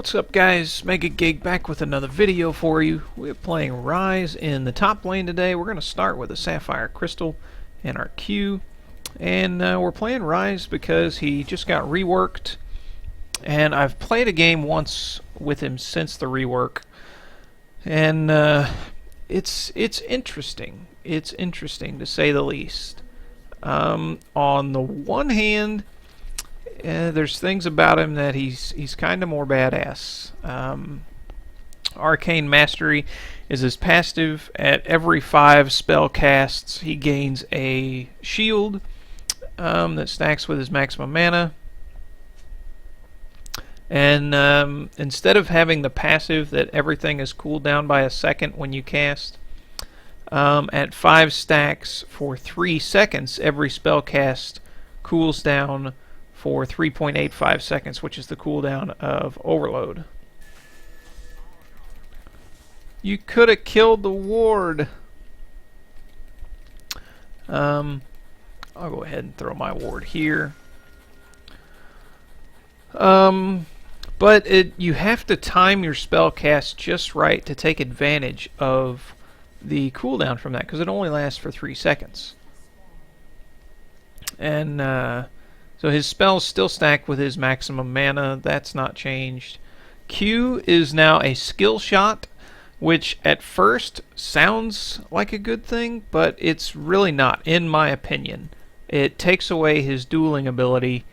What's up, guys? Mega Gig back with another video for you. We're playing Ryze in the top lane today. We're going to start with a Sapphire Crystal in our queue. And we're playing Ryze because he just got reworked. And I've played a game once with him since the rework. And it's interesting. It's interesting, to say the least. On the one hand, there's things about him that he's kind of more badass. Arcane Mastery is his passive. At every 5 spell casts, he gains a shield that stacks with his maximum mana. And instead of having the passive that everything is cooled down by a second when you cast, at 5 stacks for 3 seconds, every spell cast cools down for 3.85 seconds, which is the cooldown of Overload. You could have killed the ward. I'll go ahead and throw my ward here. But you have to time your spell cast just right to take advantage of the cooldown from that, because it only lasts for 3 seconds. And so his spells still stack with his maximum mana. That's not changed. Q is now a skill shot, which at first sounds like a good thing, but it's really not, in my opinion. It takes away his dueling ability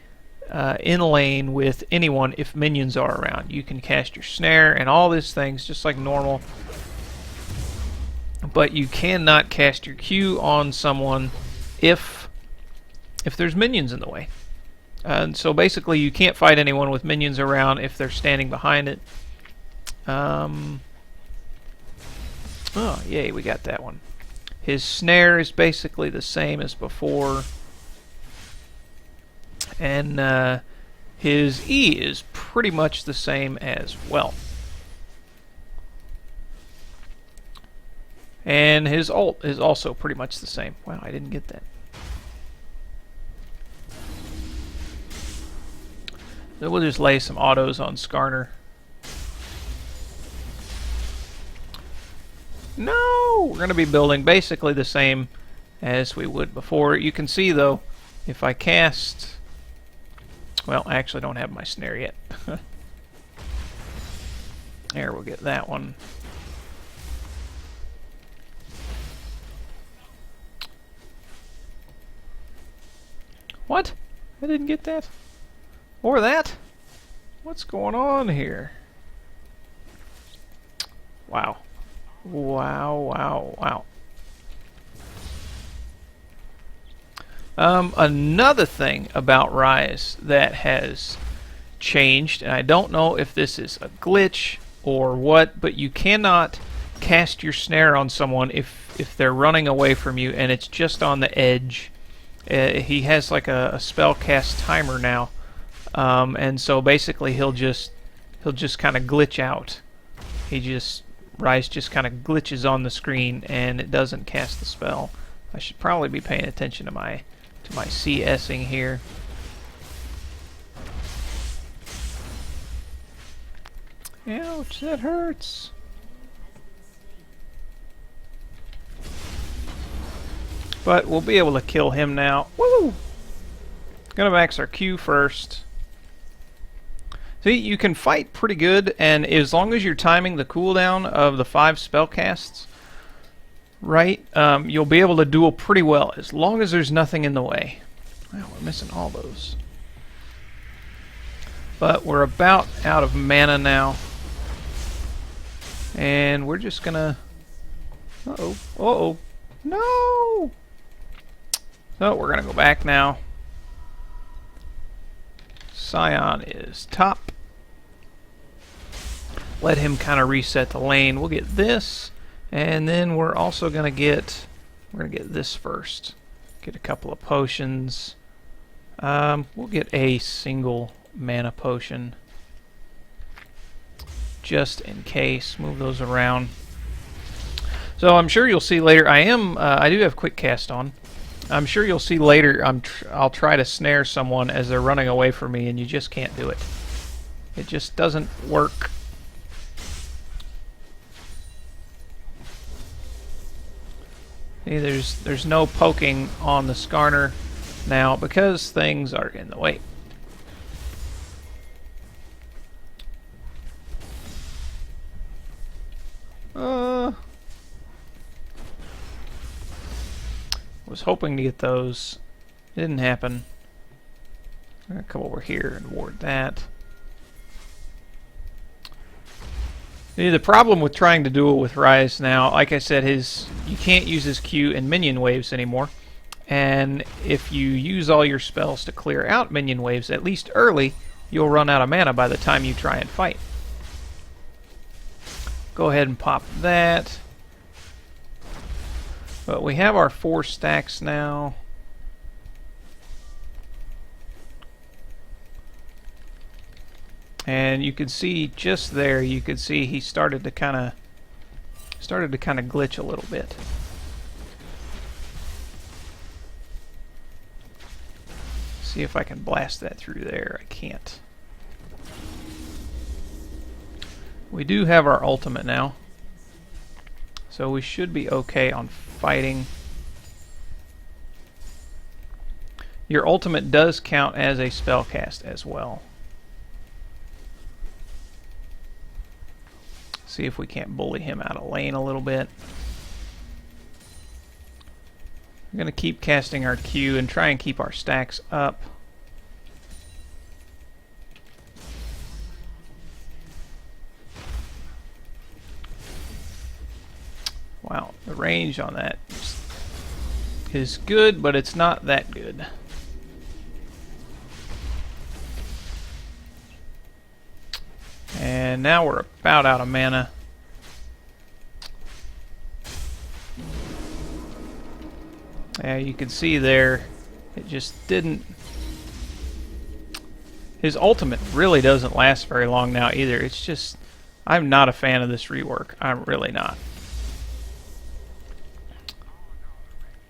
in lane with anyone if minions are around. You can cast your snare and all these things just like normal, but you cannot cast your Q on someone if there's minions in the way. And so basically you can't fight anyone with minions around if they're standing behind it. Oh, yay, we got that one. His snare is basically the same as before. And his E is pretty much the same as well. And his ult is also pretty much the same. Wow, I didn't get that. So we'll just lay some autos on Skarner. No! We're going to be building basically the same as we would before. You can see, though, if I cast... Well, I actually don't have my snare yet. There, we'll get that one. What? I didn't get that? Or that? What's going on here? Wow. Wow, wow, wow. Another thing about Ryze that has changed, and I don't know if this is a glitch or what, but you cannot cast your snare on someone if they're running away from you and it's just on the edge. He has like a spell cast timer now. And so basically he'll just kind of glitch out. Ryze just kind of glitches on the screen and it doesn't cast the spell. I should probably be paying attention to my CSing here. Ouch, that hurts. But we'll be able to kill him now. Woo! Gonna max our Q first. See, you can fight pretty good, and as long as you're timing the cooldown of the 5 spellcasts right, you'll be able to duel pretty well, as long as there's nothing in the way. Wow, we're missing all those. But we're about out of mana now. And we're just gonna... Uh-oh. Uh-oh. No! So, we're gonna go back now. Scion is top. Let him kind of reset the lane. We'll get this, and then we're also gonna get this first. Get a couple of potions. We'll get a single mana potion just in case. Move those around. So I'm sure you'll see later. I do have quick cast on. I'm sure you'll see later I'll try to snare someone as they're running away from me, and you just can't do it. It just doesn't work. See, there's no poking on the Skarner now because things are in the way. Was hoping to get those. Didn't happen. I'm gonna come over here and ward that. See, the problem with trying to duel with Ryze now, like I said, you can't use his Q in minion waves anymore. And if you use all your spells to clear out minion waves, at least early, you'll run out of mana by the time you try and fight. Go ahead and pop that. But we have our 4 stacks now. And you can see just there, you could see he started to kind of glitch a little bit. See if I can blast that through there. I can't. We do have our ultimate now, so we should be okay on fighting. Your ultimate does count as a spell cast as well. See if we can't bully him out of lane a little bit. We're going to keep casting our Q and try and keep our stacks up. Wow, the range on that is good, but it's not that good. And now we're about out of mana. Yeah, you can see there, it just didn't... His ultimate really doesn't last very long now either. It's just, I'm not a fan of this rework. I'm really not.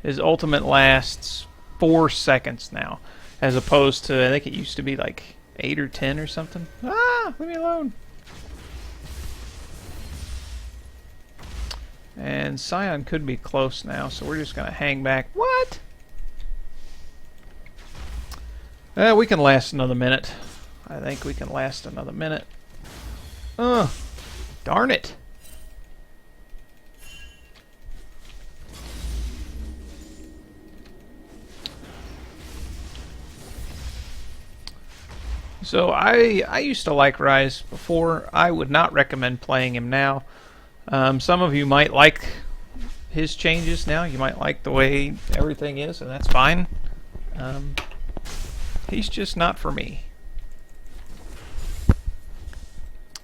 His ultimate lasts 4 seconds now, as opposed to, I think it used to be like 8 or 10 or something. Ah, leave me alone. And Scion could be close now, so we're just going to hang back. What? We can last another minute. I think we can last another minute. Darn it. So I used to like Ryze before. I would not recommend playing him now. Some of you might like his changes now. You might like the way everything is, and that's fine. He's just not for me.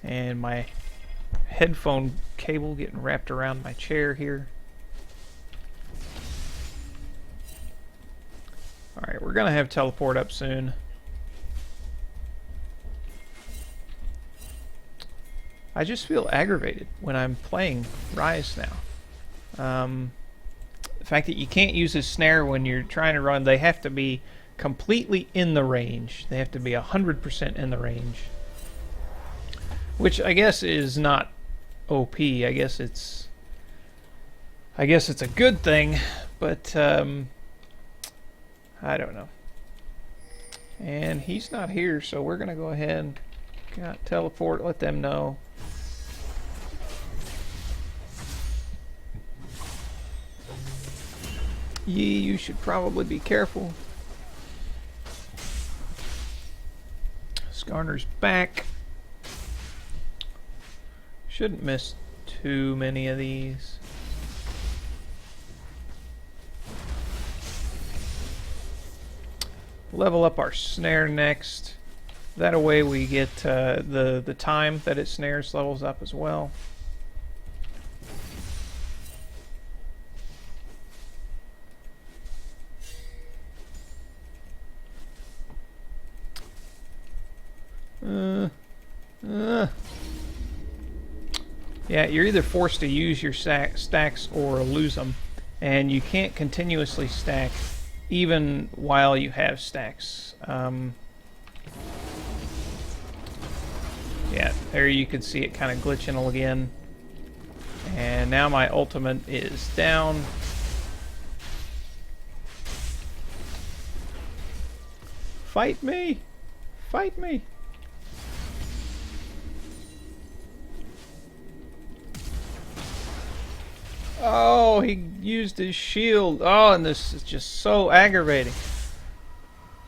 And my headphone cable getting wrapped around my chair here. Alright, we're going to have teleport up soon. I just feel aggravated when I'm playing Ryze now. The fact that you can't use his snare when you're trying to run, they have to be completely in the range. They have to be 100% in the range. Which I guess is not OP. I guess it's a good thing, but I don't know. And he's not here, so we're gonna go ahead and teleport, let them know. Yee, you should probably be careful. Skarner's back. Shouldn't miss too many of these. Level up our snare next. That way we get the time that it snares levels up as well. Yeah, you're either forced to use your stacks or lose them, and you can't continuously stack even while you have stacks. Yeah, there you can see it kind of glitching again. And now my ultimate is down. Fight me! Fight me! Oh, he used his shield. Oh, and this is just so aggravating.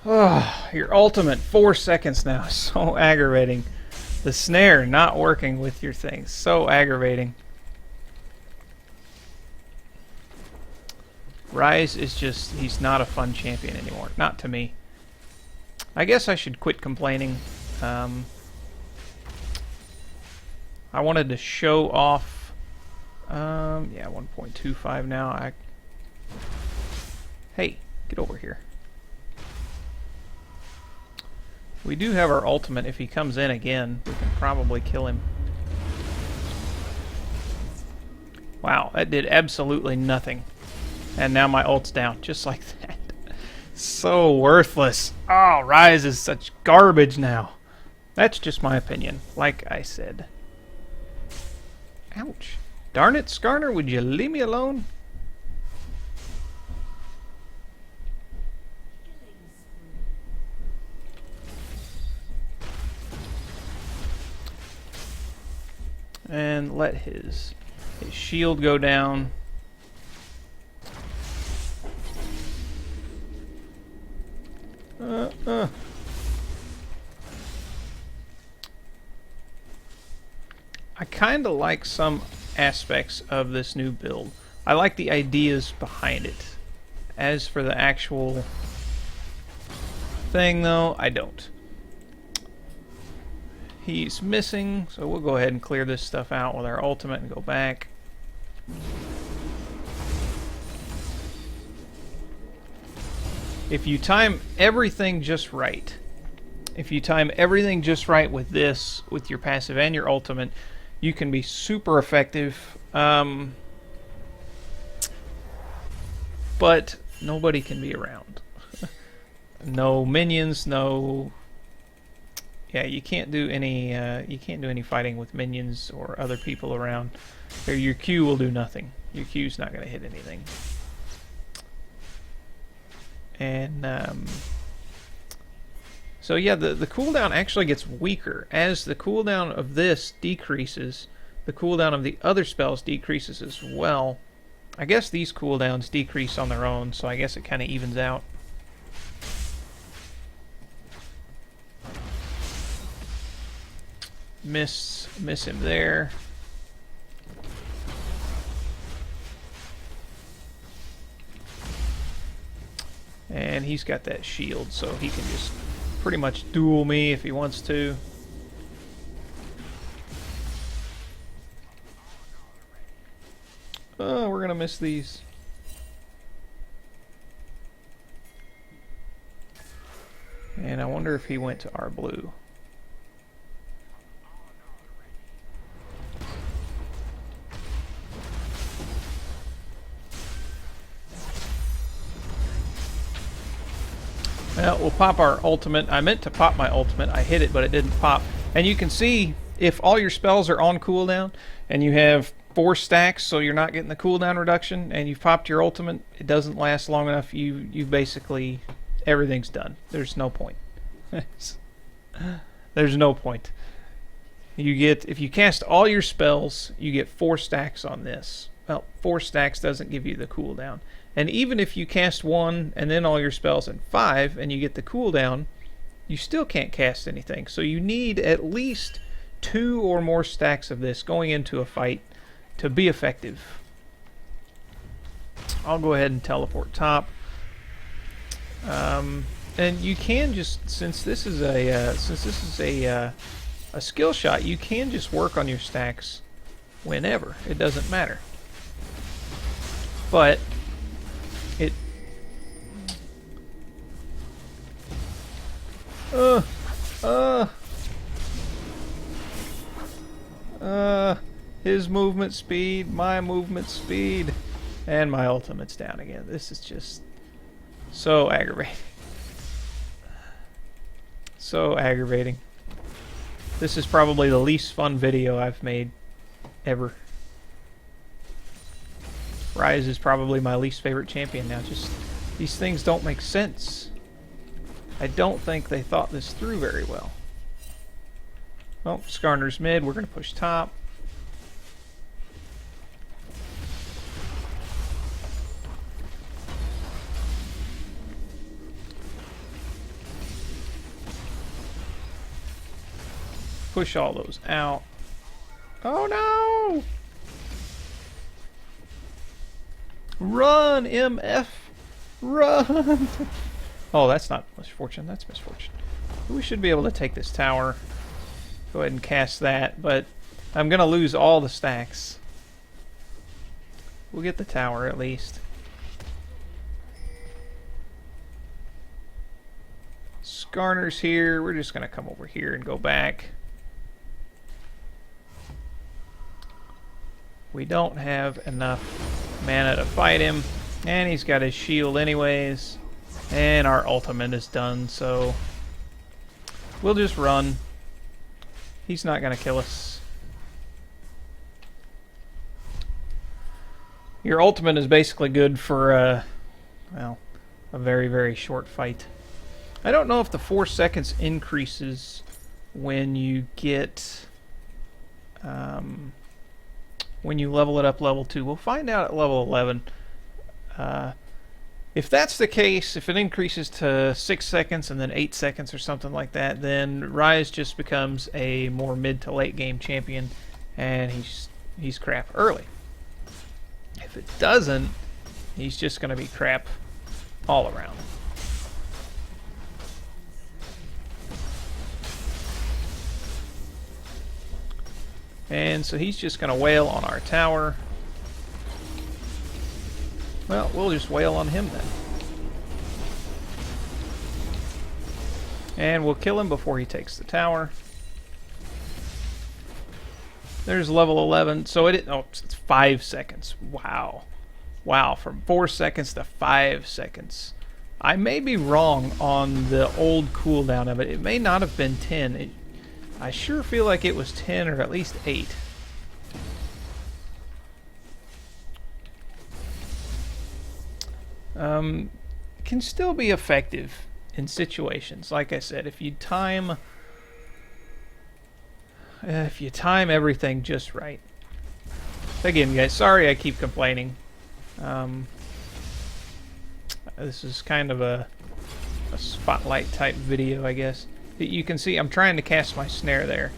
Oh, your ultimate, 4 seconds now. So aggravating. The snare not working with your thing. So aggravating. Ryze is just, he's not a fun champion anymore. Not to me. I guess I should quit complaining. I wanted to show off. Yeah, 1.25 now. Hey, get over here. We do have our ultimate. If he comes in again, we can probably kill him. Wow, that did absolutely nothing. And now my ult's down, just like that. So worthless. Oh, Ryze is such garbage now. That's just my opinion, like I said. Ouch. Darn it, Skarner, would you leave me alone? And let his shield go down. I kind of like some aspects of this new build. I like the ideas behind it. As for the actual thing, though, I don't. He's missing, so we'll go ahead and clear this stuff out with our ultimate and go back. If you time everything just right, with this, with your passive and your ultimate, you can be super effective. But nobody can be around. No minions, no. Yeah, you can't do any fighting with minions or other people around. Or your Q will do nothing. Your Q's not going to hit anything. And so yeah, the cooldown actually gets weaker as the cooldown of this decreases. The cooldown of the other spells decreases as well. I guess these cooldowns decrease on their own, so I guess it kind of evens out. Miss him there. And he's got that shield, so he can just pretty much duel me if he wants to. Oh, we're gonna miss these. And I wonder if he went to our blue. Well, we'll pop our ultimate. I meant to pop my ultimate. I hit it, but it didn't pop. And you can see if all your spells are on cooldown and you have 4 stacks, so you're not getting the cooldown reduction, and you've popped your ultimate, it doesn't last long enough. You basically, everything's done. There's no point. There's no point. You get, if you cast all your spells, you get 4 stacks on this. Well, 4 stacks doesn't give you the cooldown. And even if you cast 1 and then all your spells in 5 and you get the cooldown, you still can't cast anything. So you need at least 2 or more stacks of this going into a fight to be effective. I'll go ahead and teleport top. And you can just, since this is a skill shot, you can just work on your stacks whenever. It doesn't matter. But his movement speed, my movement speed, and my ultimate's down again. This is just so aggravating. So aggravating. This is probably the least fun video I've made ever. Ryze is probably my least favorite champion now. Just these things don't make sense. I don't think they thought this through very well. Well, Skarner's mid. We're going to push top. Push all those out. Oh no! Run, MF! Run! Oh, that's not misfortune, that's misfortune. We should be able to take this tower. Go ahead and cast that, but I'm gonna lose all the stacks. We'll get the tower at least. Skarner's here. We're just gonna come over here and go back. We don't have enough mana to fight him, and he's got his shield anyways, and our ultimate is done, so we'll just run. He's not gonna kill us. Your ultimate is basically good for well, a very, very short fight. I don't know if the 4 seconds increases when you get when you level it up level 2. We'll find out at level 11. If that's the case, if it increases to 6 seconds and then 8 seconds or something like that, then Ryze just becomes a more mid to late game champion, and he's crap early. If it doesn't, he's just going to be crap all around. And so he's just going to wail on our tower. Well, we'll just wail on him then. And we'll kill him before he takes the tower. There's level 11. So it's 5 seconds. Wow. Wow, from 4 seconds to 5 seconds. I may be wrong on the old cooldown of it. It may not have been 10. I sure feel like it was 10 or at least 8. Can still be effective in situations. Like I said, if you time everything just right. Again, guys, sorry I keep complaining. This is kind of a spotlight type video, I guess. You can see I'm trying to cast my snare there,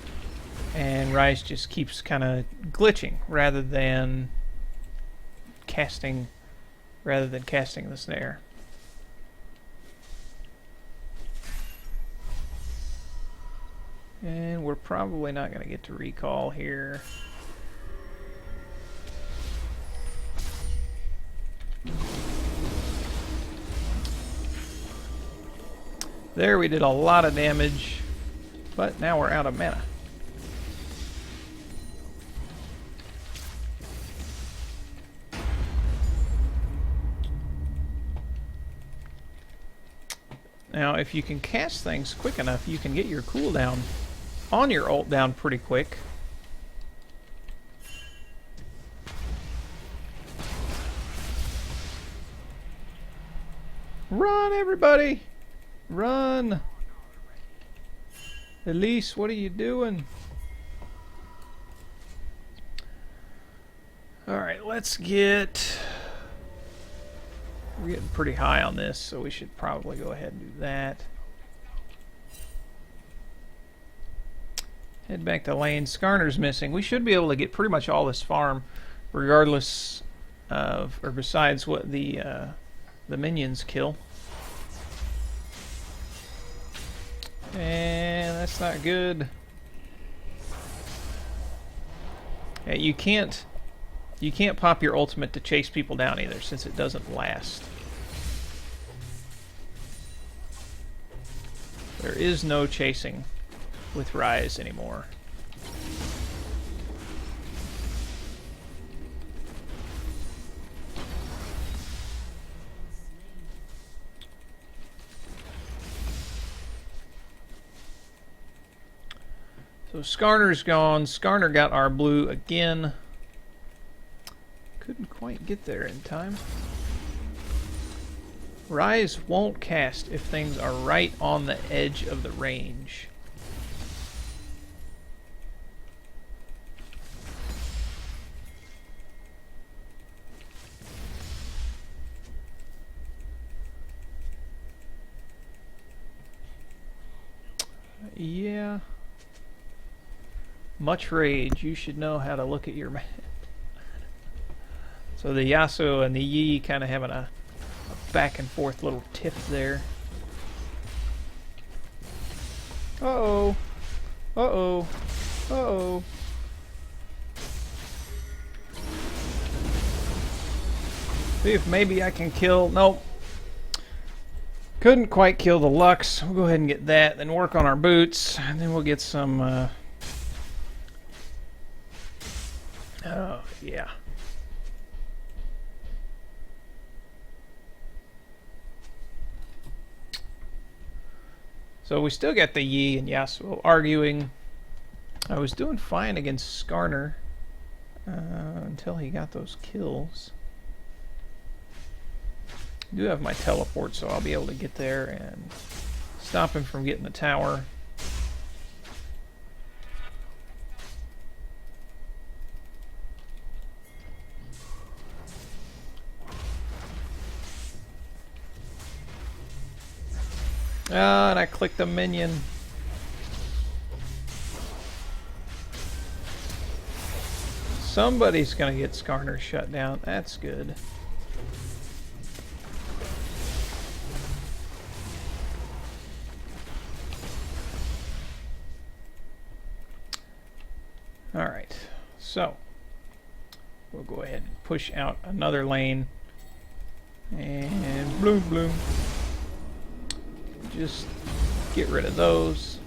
and Ryze just keeps kind of glitching rather than casting the snare. And we're probably not going to get to recall here. There, we did a lot of damage, but now we're out of mana. Now, if you can cast things quick enough, you can get your cooldown on your ult down pretty quick. Run, everybody! Run! Elise, what are you doing? Alright, let's get... We're getting pretty high on this, so we should probably go ahead and do that. Head back to lane. Skarner's missing. We should be able to get pretty much all this farm, regardless of, or besides what the minions kill. And that's not good. Yeah, you can't pop your ultimate to chase people down either, since it doesn't last. There is no chasing with Ryze anymore. So Skarner's gone. Skarner got our blue again. Couldn't quite get there in time. Ryze won't cast if things are right on the edge of the range. Yeah. Much rage. You should know how to look at your map. So the Yasuo and the Yi kind of having a back and forth little tiff there. Uh-oh. Uh-oh. Uh-oh. See if maybe I can kill... Nope. Couldn't quite kill the Lux. We'll go ahead and get that, then work on our boots, and then we'll get some... Oh, yeah. So we still got the Yi and Yasuo arguing. I was doing fine against Skarner until he got those kills. I do have my teleport, so I'll be able to get there and stop him from getting the tower. Ah, and I clicked a minion. Somebody's gonna get Skarner shut down. That's good. Alright, so we'll go ahead and push out another lane. And bloom, bloom. Just get rid of those.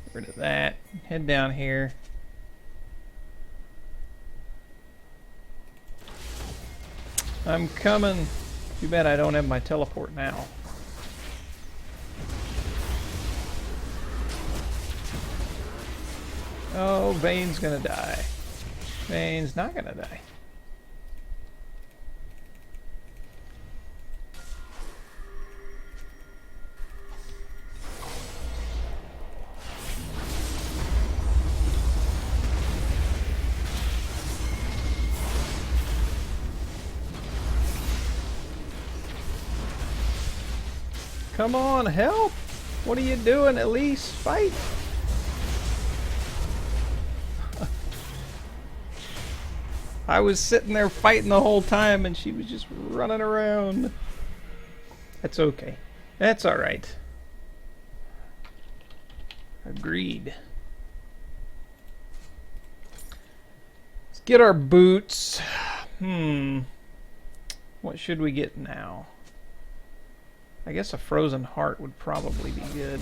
Get rid of that. Head down here. I'm coming. Too bad I don't have my teleport now. Oh, Vayne's gonna die. Vayne's not gonna die. Come on, help! What are you doing? At least fight! I was sitting there fighting the whole time and she was just running around. That's okay. That's alright. Agreed. Let's get our boots. What should we get now? I guess a frozen heart would probably be good.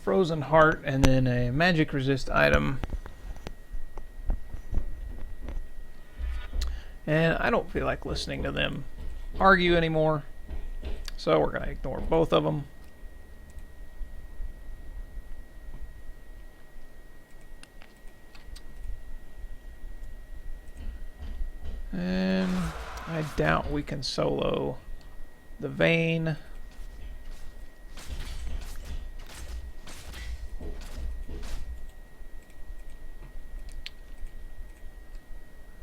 Frozen heart and then a magic resist item. And I don't feel like listening to them argue anymore. So we're going to ignore both of them. And I doubt we can solo the Vayne.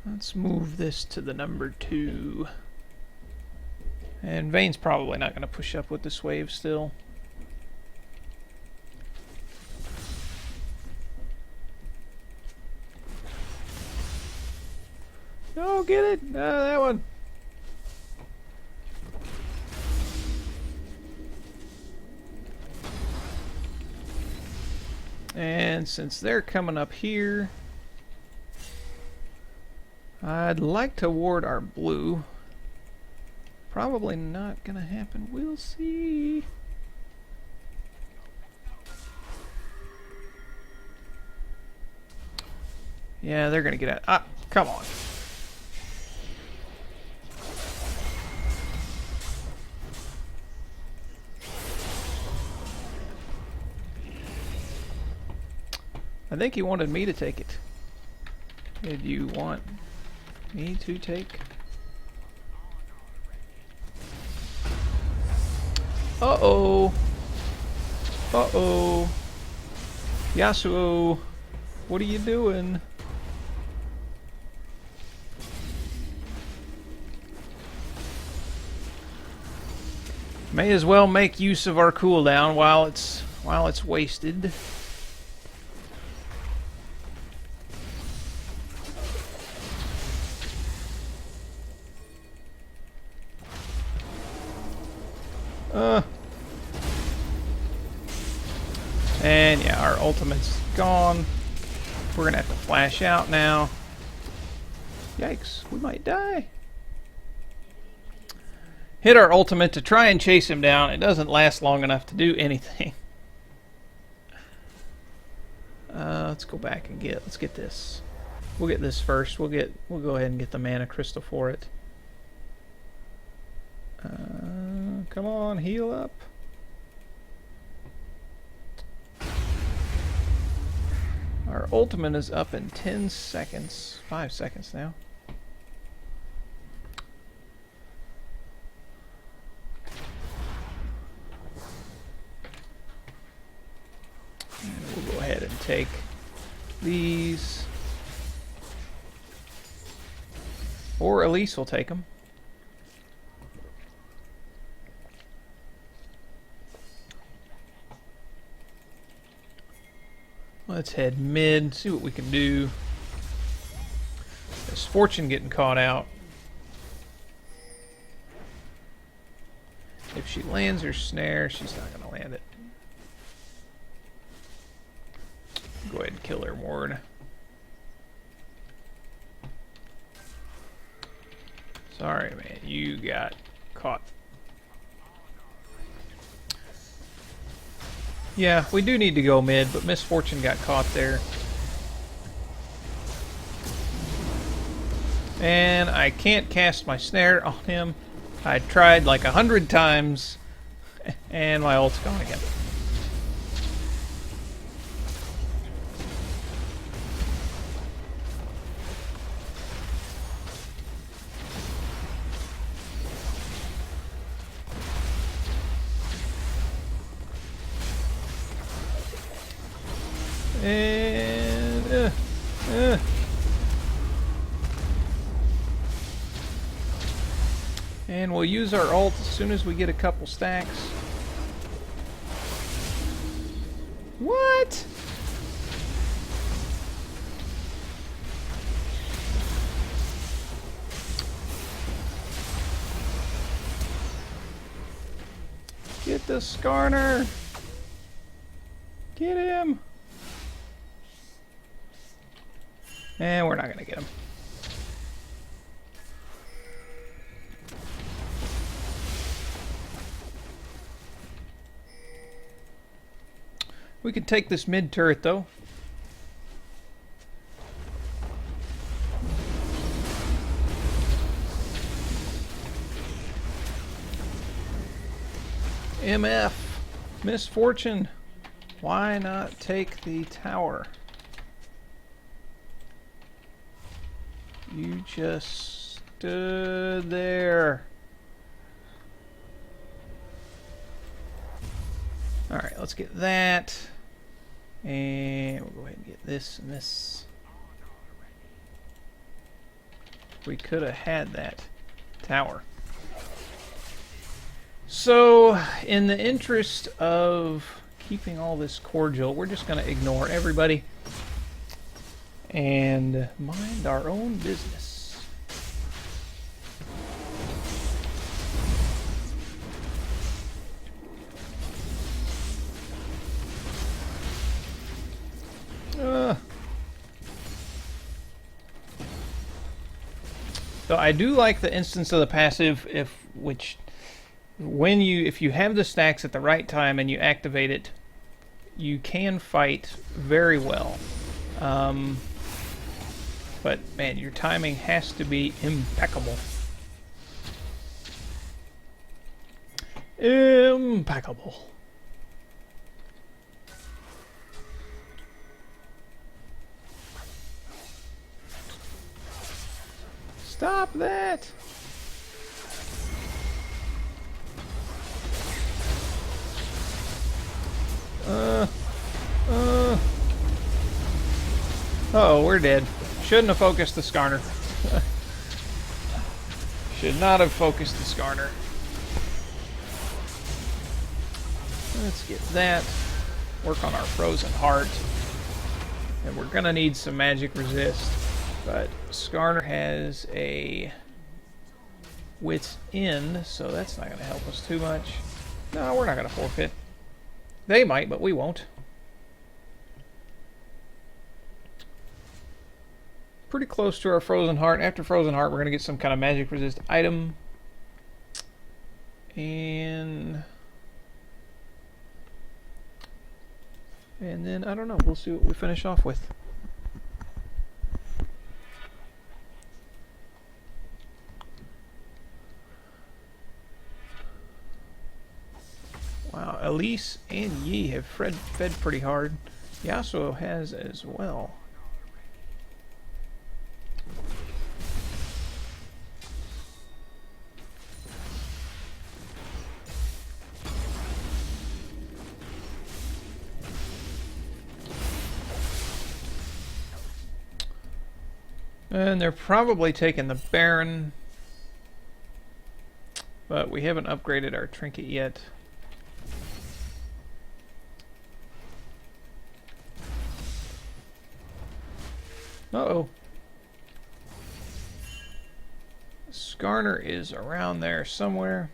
Let's move this to the number 2. And Vayne's probably not going to push up with this wave still. Oh, get it! That one. And since they're coming up here, I'd like to ward our blue. Probably not gonna happen. We'll see. Yeah, they're gonna get out. Ah, come on. I think he wanted me to take it. Did you want me to take? Uh-oh. Uh-oh. Yasuo, what are you doing? May as well make use of our cooldown while it's wasted. And yeah, our ultimate's gone. We're gonna have to flash out now. Yikes, we might die. Hit our ultimate to try and chase him down. It doesn't last long enough to do anything. Let's go back and let's get this. We'll get this first. We'll go ahead and get the mana crystal for it. Come on, heal up. Our ultimate is up in 10 seconds. 5 seconds now. And we'll go ahead and take these. Or Elise will take them. Let's head mid, see what we can do. There's Fortune getting caught out. If she lands her snare, she's not going to land it. Go ahead and kill her ward. Sorry, man, you got caught. Yeah, we do need to go mid, but Miss Fortune got caught there. And I can't cast my snare on him. I tried like 100 times, and my ult's gone again. And and we'll use our ult as soon as we get a couple stacks. What? Get the Skarner. Get him. And we're not going to get him. We can take this mid turret, though. MF. Misfortune. Why not take the tower? You just stood there. Alright, let's get that. And we'll go ahead and get this and this. We could have had that tower. So, in the interest of keeping all this cordial, we're just going to ignore everybody and mind our own business. So I do like the instance of the passive if you have the stacks at the right time and you activate it, you can fight very well. But man, your timing has to be impeccable. Impeccable. Stop that! Oh, we're dead. Shouldn't have focused the Skarner. Should not have focused the Skarner. Let's get that. Work on our Frozen Heart. And we're gonna need some magic resist. But Skarner has a Wits End, so that's not gonna help us too much. No, we're not gonna forfeit. They might, but we won't. Pretty close to our Frozen Heart. After Frozen Heart, we're going to get some kind of magic resist item. And then, I don't know, we'll see what we finish off with. Wow, Elise and Yi have fed pretty hard. Yasuo has as well. And they're probably taking the Baron. But we haven't upgraded our trinket yet. Uh-oh. Skarner is around there somewhere.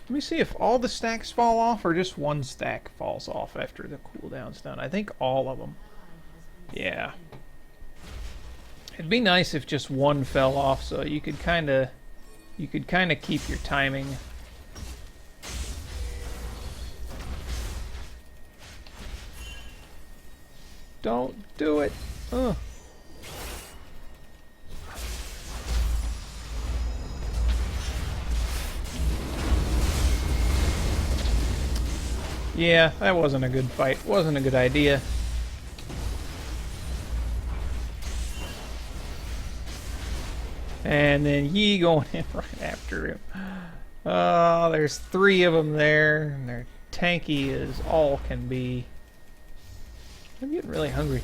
Let me see if all the stacks fall off or just one stack falls off after the cooldown's done. I think all of them. Yeah. It'd be nice if just one fell off so you could kind of keep your timing. Don't do it. Ugh. Yeah, that wasn't a good fight. Wasn't a good idea. And then Yi going in right after him. Oh, there's 3 of them there. And they're tanky as all can be. I'm getting really hungry.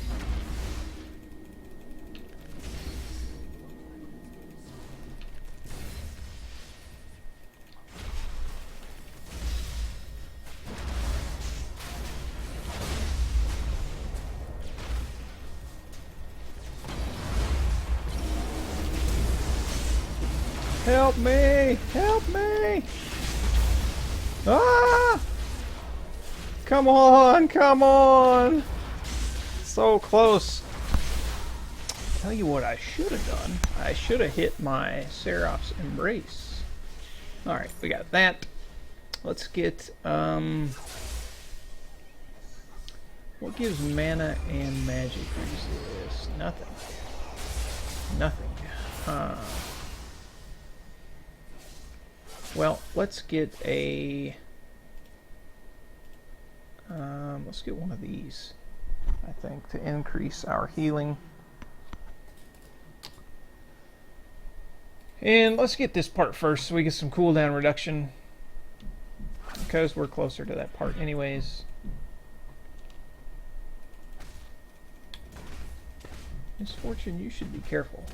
Help me! Help me! Ah! Come on! Come on! So close. Tell you what I should have done. I should have hit my Seraph's Embrace. Alright, we got that. Let's get, what gives mana and magic resist? Nothing. Nothing. Well, let's get a... let's get one of these, I think, to increase our healing. And let's get this part first so we get some cooldown reduction, because we're closer to that part anyways. Misfortune, you should be careful.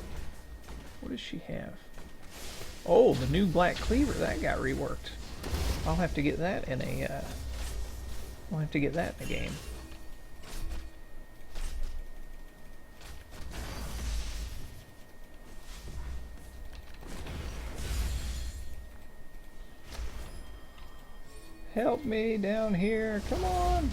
What does she have? Oh, the new Black Cleaver, that got reworked. I'll have to get that in a I'll have to get that in a game. Help me down here, come on.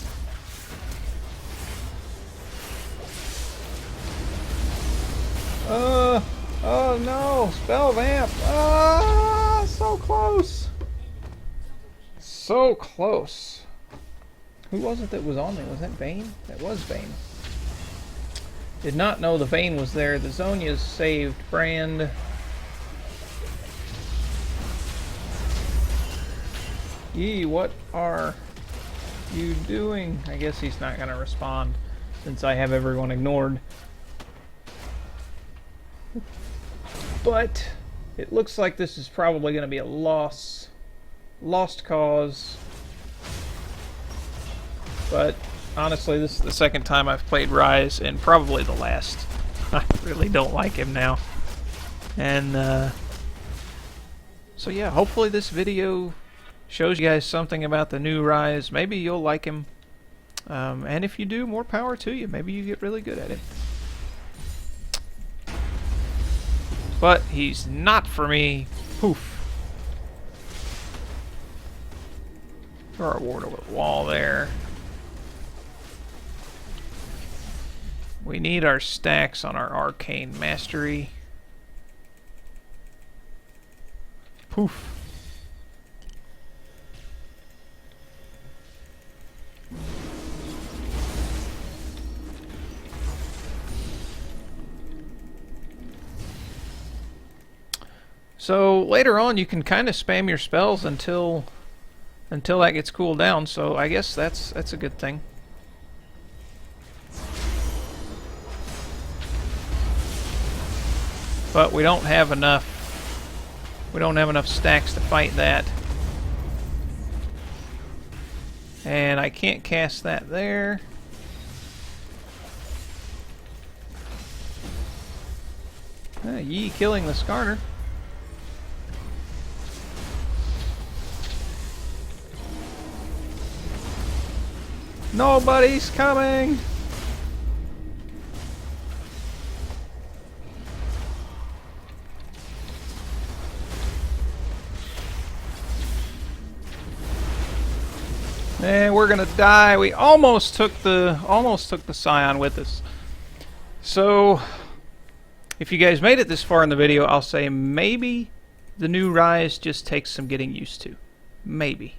Oh no, spell vamp. Ah, so close. So close. Who was it that was on there? Was that Vayne? That was Vayne. Did not know the Vayne was there. The Zhonya's saved Brand. Yi, what are you doing? I guess he's not going to respond since I have everyone ignored. But it looks like this is probably going to be a lost cause. But honestly, this is the second time I've played Ryze, and probably the last. I really don't like him now. And so yeah, hopefully this video shows you guys something about the new Ryze. Maybe you'll like him. And if you do, more power to you. Maybe you get really good at it. But he's not for me. Poof. Throw our ward over the wall there. We need our stacks on our arcane mastery. Poof. So later on you can kind of spam your spells until that gets cooled down, so I guess that's a good thing. But we don't have enough stacks to fight that. And I can't cast that there. Yi killing the Skarner. Nobody's coming! And we're gonna die. We almost took the Scion with us. So if you guys made it this far in the video, I'll say maybe the new Ryze just takes some getting used to. Maybe.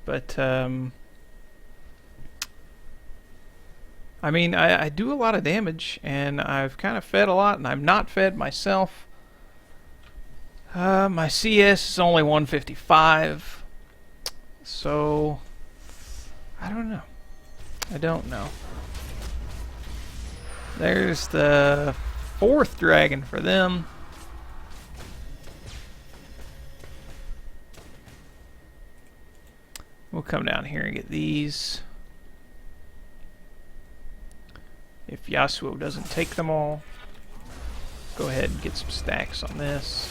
But I mean, I do a lot of damage, and I've kind of fed a lot, and I'm not fed myself. My CS is only 155, so I don't know. There's the 4th dragon for them. We'll come down here and get these. If Yasuo doesn't take them all, go ahead and get some stacks on this.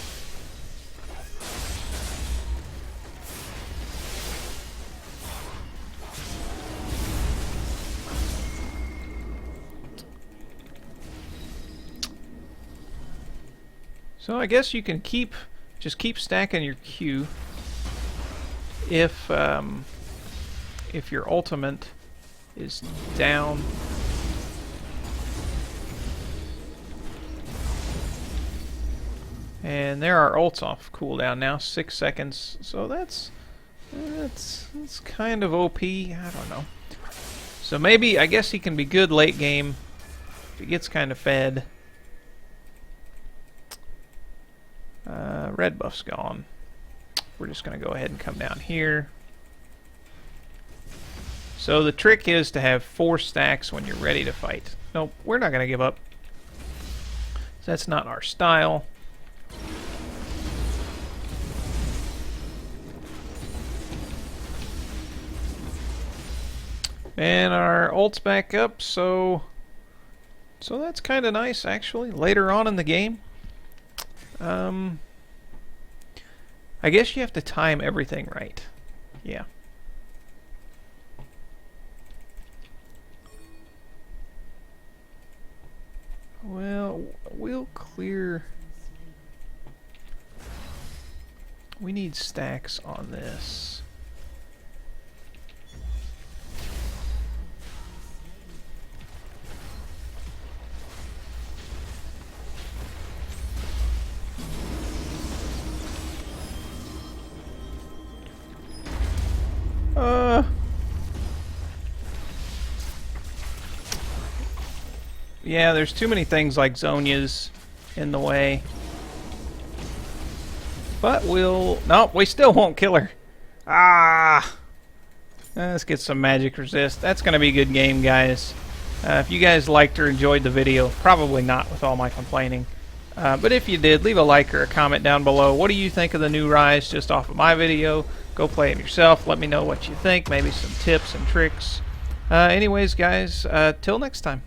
So I guess you can just keep stacking your Q. If your ultimate is down, and there are ults off cooldown now, 6 seconds. So that's kind of OP. I don't know. So maybe I guess he can be good late game if he gets kind of fed. Red buff's gone. We're just going to go ahead and come down here. So the trick is to have 4 stacks when you're ready to fight. Nope, we're not going to give up. That's not our style. And our ult's back up, so that's kind of nice actually. Later on in the game, I guess you have to time everything right. Yeah. Well, we'll clear. We need stacks on this. Yeah, there's too many things like Zonia's in the way. But nope, we still won't kill her. Ah! Let's get some magic resist. That's going to be a good game, guys. If you guys liked or enjoyed the video, probably not with all my complaining. But if you did, leave a like or a comment down below. What do you think of the new Ryze just off of my video? Go play them yourself. Let me know what you think. Maybe some tips and tricks. Anyways, guys, till next time.